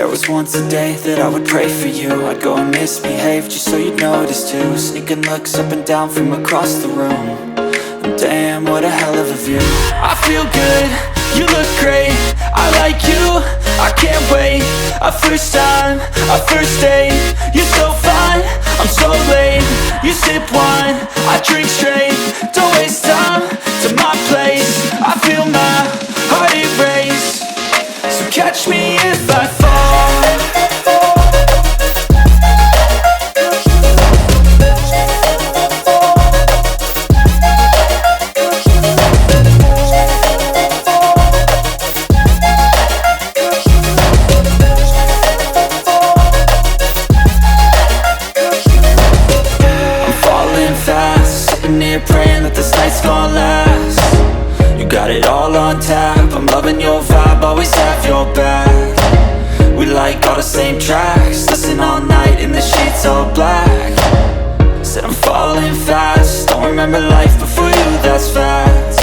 There was once a day that I would pray for you. I'd go and misbehave just so you'd notice too. Sneaking looks up and down from across the room. And damn, what a hell of a view. I feel good, you look great, I like you, I can't wait. A first time, a first date. You're so fine, I'm so late. You sip wine, I drink straight. Don't waste time to my place. I feel my heart erase. So catch me if I fall. Praying that this night's gonna last. You got it all on tap, I'm loving your vibe, always have your back. We like all the same tracks, listen all night in the sheets all black. Said I'm falling fast, don't remember life before you, that's fact.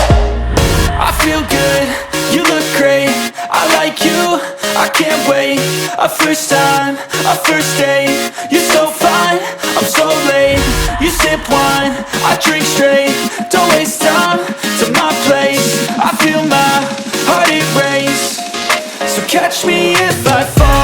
I feel good, you look great, I like you, I can't wait. A first time, a first date. You're so fine, I'm so late. You sip wine, I drink straight. Don't waste time to my place. I feel my heart erase. So catch me if I fall.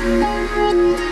you.